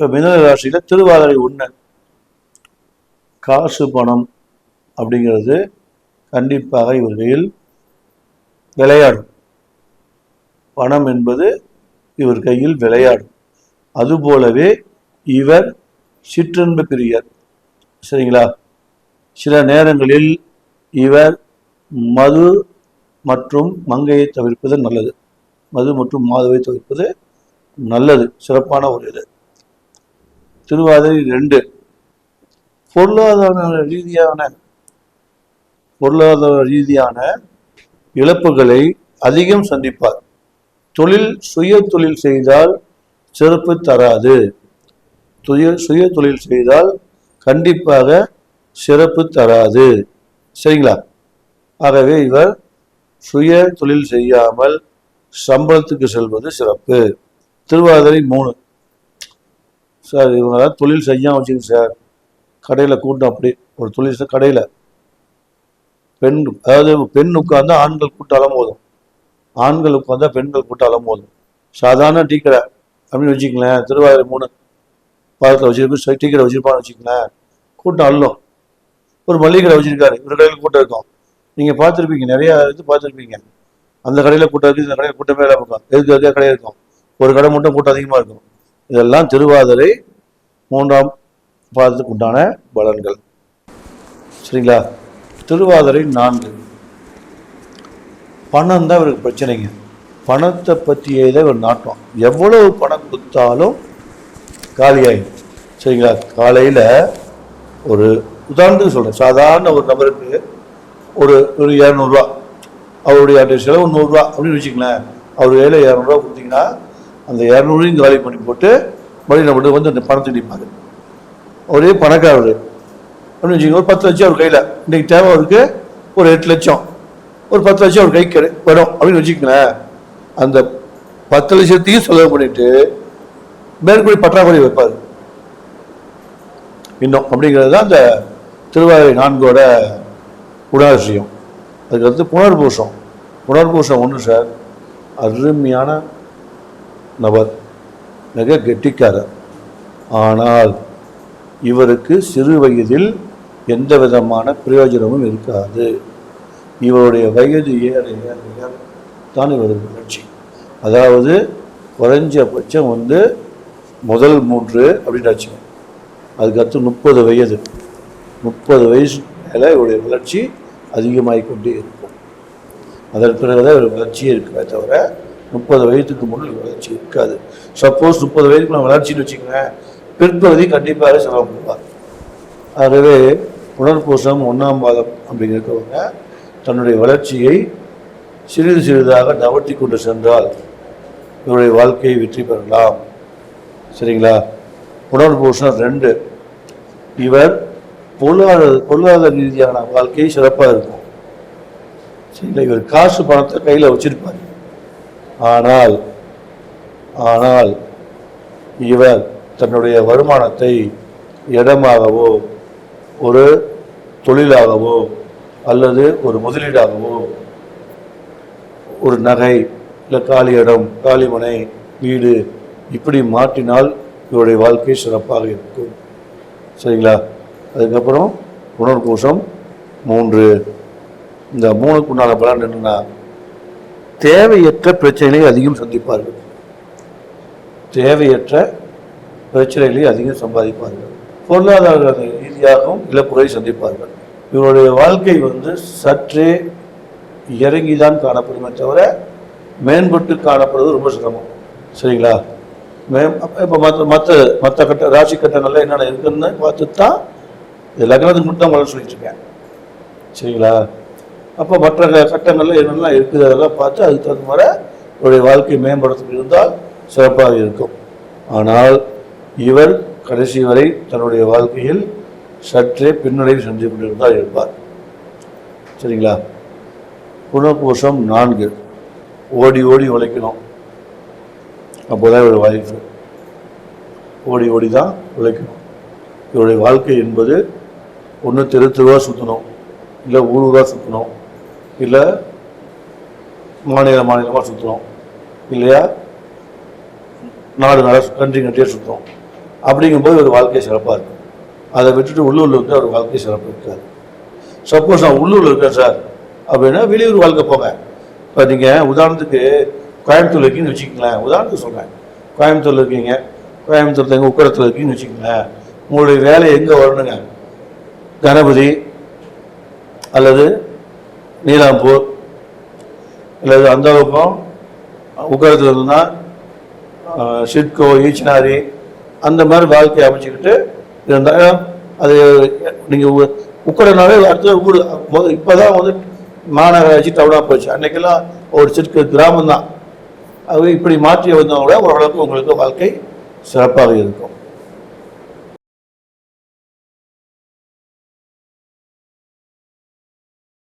இப்போ மிதுன ராசியில் திருவாதிரை 1 காசு பணம் அப்படிங்கிறது கண்டிப்பாக இவர்களில் விளையாடும். பணம் என்பது இவர் கையில் விளையாடும். அதுபோலவே இவர் சிற்றன்பு பிரியர். சரிங்களா? சில நேரங்களில் இவர் மது மற்றும் மங்கையை தவிர்ப்பது நல்லது. மது மற்றும் மாதுவை தவிர்ப்பது நல்லது. சிறப்பான ஒரு இது. திருவாதிரை 2 பொருளாதார ரீதியான இழப்புகளை அதிகம் சந்திப்பார். சுய தொழில் செய்தால் சிறப்பு தராது. சுய தொழில் செய்தால் கண்டிப்பாக சிறப்பு தராது. சரிங்களா? ஆகவே இவர் சுய தொழில் செய்யாமல் சம்பளத்துக்கு செல்வது சிறப்பு. திருவாதிரை 3 சார் இவங்களாம் தொழில் செய்யாமல் வச்சுங்க சார். கடையில் கூட்டம் அப்படி ஒரு தொழில் கடையில் பெண் உட்கார்ந்தா ஆண்கள் கூட்டாலும் போதும், ஆண்கள் உட்கார்ந்தா பெண்கள் கூட்டாலும் போதும். சாதாரண டீ கடை அப்படின்னு வச்சுக்கங்களேன். திருவாதிரை 3 பாதத்தில் வச்சிருக்கு டீ கடை வச்சிருப்பான்னு வச்சுக்கங்களேன், கூட்டம் அள்ளும். ஒரு மளிகை கடை வச்சிருக்காரு, இவர் கடையில் கூட்டம் இருக்கும். நீங்கள் பார்த்துருப்பீங்க, நிறைய இது பார்த்துருப்பீங்க. அந்த கடையில் கூட்டம் இருக்குது, இந்த கடையில் கூட்டமே இல்லாமல் இருக்கும். எதுக்கு கடை இருக்கும், ஒரு கடை மட்டும் கூட்டம் அதிகமாக இருக்கும். இதெல்லாம் திருவாதிரை 3ஆம் பாதத்துக்கு உண்டான பலன்கள். சரிங்களா? திருவாதிரை 4 பணம் தான் இவருக்கு பிரச்சனைங்க. பணத்தை பற்றியே தான் இவர் நாட்டம். எவ்வளவு பணம் கொடுத்தாலும் காலியாகும். சரிங்களா? காலையில் ஒரு உதாரணத்துக்கு சொல்கிறேன். சாதாரண ஒரு நபருக்கு ஒரு 200 ரூபா, அவருடைய செலவு 100 ரூபா அப்படின்னு வச்சுங்களேன். அவர் கையில் 200 ரூபா கொடுத்தீங்கன்னா அந்த 200 காலி பண்ணி போட்டு மறுபடியும் நம்மகிட்ட வந்து அந்த பணத்தை நிற்பாரு. ஒரே பணக்காரர் அப்படின்னு வச்சுக்கோங்க. ஒரு 10 லட்சம் அவர் கையில் இன்றைக்கி தேவை, அவருக்கு ஒரு 8 லட்சம், ஒரு 10 லட்சம் அவர் கைக்கு வரும் அப்படின்னு வச்சுக்கங்களேன். அந்த 10 லட்சத்தையும் செலவு பண்ணிட்டு மேற்கொண்டு பற்றாக்குறை வைப்பார் இன்னும். அப்படிங்கிறது தான் அந்த திருவாதிரை 4ஓட குணாதிசயம். அதுக்கடுத்து புனர்பூசம் 1 சார் அருமையான நபர், மிக கெட்டிக்காரர். ஆனால் இவருக்கு சிறு வயதில் எந்த விதமான பிரயோஜனமும் இருக்காது. இவருடைய வயது ஏற ஏற ஏற தான் இவருக்கு வளர்ச்சி. அதாவது குறைஞ்சபட்சம் முதல் 3 அப்படின்னாச்சு. அதுக்கடுத்து 30 வயது, 30 வயசு மேலே இவருடைய வளர்ச்சி அதிகமாகிக்கொண்டே இருக்கும். அதன் பிறகுதான் இவர் வளர்ச்சியே இருக்கிறத தவிர 30 வயதுக்கு முன்னாடி வளர்ச்சி இருக்காது. சப்போஸ் 30 வயதுக்கு நான் வளர்ச்சின்னு வச்சுக்கோங்க, பிற்பகுதி கண்டிப்பாக செலவு பண்ணுவார். ஆகவே புனர்பூசம் 1ஆம் பாதம் அப்படிங்கிறவங்க தன்னுடைய வளர்ச்சியை சிறிது சிறிதாக நவர்த்தி கொண்டு சென்றால் இவருடைய வாழ்க்கையை வெற்றி பெறலாம். சரிங்களா? புனர்பூசம் 2 இவர் பொருளாதார ரீதியான வாழ்க்கை சிறப்பாக இருக்கும். சரிங்களா? இவர் காசு பணத்தை கையில் வச்சிருப்பார். ஆனால் இவர் தன்னுடைய வருமானத்தை இடமாகவோ ஒரு தொழிலாகவோ அல்லது ஒரு முதலீடாகவோ ஒரு நகை இல்லை காலி இடம், காலிமனை, வீடு இப்படி மாற்றினால் இவருடைய வாழ்க்கை சிறப்பாக இருக்கும். சரிங்களா? அதுக்கப்புறம் புனர்பூசம் 3 இந்த 3க்கு உண்டான பலன் என்னன்னா, தேவையற்ற பிரச்சனைகளை அதிகம் சந்திப்பார்கள். தேவையற்ற பிரச்சனைகளை அதிகம் சம்பாதிப்பார்கள். பொருளாதார ரீதியாகவும் இழப்புகளை சந்திப்பார்கள். இவருடைய வாழ்க்கை சற்றே இறங்கிதான் காணப்படுமே தவிர மேம்பட்டு காணப்படுவது ரொம்ப சிரமம். சரிங்களா? இப்போ மற்ற ராசி கட்டங்கள்ல என்னென்ன இருக்குன்னு பார்த்துட்டு தான் இது லக்னத்துக்கு மட்டும் தான் சொல்லிட்டு இருக்கேன். சரிங்களா? அப்போ மற்ற கட்டங்களில் என்னெல்லாம் இருக்குது அதெல்லாம் பார்த்து அதுக்கு தகுந்த மாதிரி இவருடைய வாழ்க்கை மேம்படுத்த இருந்தால் சிறப்பாக இருக்கும். ஆனால் இவர் கடைசி வரை தன்னுடைய வாழ்க்கையில் சற்றே பின்னடைவு சென்று கொண்டிருந்தால் இருப்பார். சரிங்களா? புனர்பூசம் 4 ஓடி ஓடி உழைக்கணும். அப்போதான் இவருடைய வாய்ப்பு. ஓடி ஓடி தான் உழைக்கணும். இவருடைய வாழ்க்கை என்பது ஒன்று தெருவா சுற்றணும், இல்லை ஊராக சுற்றணும், இல்லை மாநிலமாக சுற்றணும், இல்லையா நாடு கண்ட்ரியாக சுற்றணும். அப்படிங்கும்போது ஒரு வாழ்க்கை சிறப்பாக இருக்கும். அதை விட்டுட்டு உள்ளூரில் வந்து ஒரு வாழ்க்கை சிறப்பு இருக்காது. சப்போஸ் நான் உள்ளூரில் இருக்கேன் சார் அப்படின்னா வெளியூர் வாழ்க்கை போங்க. இப்போ நீங்கள் உதாரணத்துக்கு கோயம்புத்தூர் இருக்கீங்கன்னு வச்சுக்கங்களேன், உதாரணத்துக்கு சொல்கிறேன், கோயம்புத்தூரில் இருக்கீங்க, கோயம்புத்தூர்ல எங்கள் உக்கடத்தில் இருக்கீங்கன்னு வச்சுக்கங்களேன், உங்களுடைய வேலை எங்கே வரணுங்க? கணபதி அல்லது நீலாம்பூர் அல்லது அந்த பக்கம் உக்கடத்தில் இருந்தால் சிட்கோ, ஈச்சனாரி, அந்த மாதிரி வாழ்க்கையை அமைச்சுக்கிட்டு இருந்தால் அது நீங்கள் உக்கடனாலே அடுத்த ஊர் இப்போ தான் வந்து மாநகராட்சி டவுனாக போச்சு. அன்றைக்கெல்லாம் ஒரு சிட்கு கிராமம் தான். அது இப்படி மாற்றி வந்தவங்க கூட ஓரளவுக்கு உங்களுக்கு வாழ்க்கை சிறப்பாக இருக்கும்.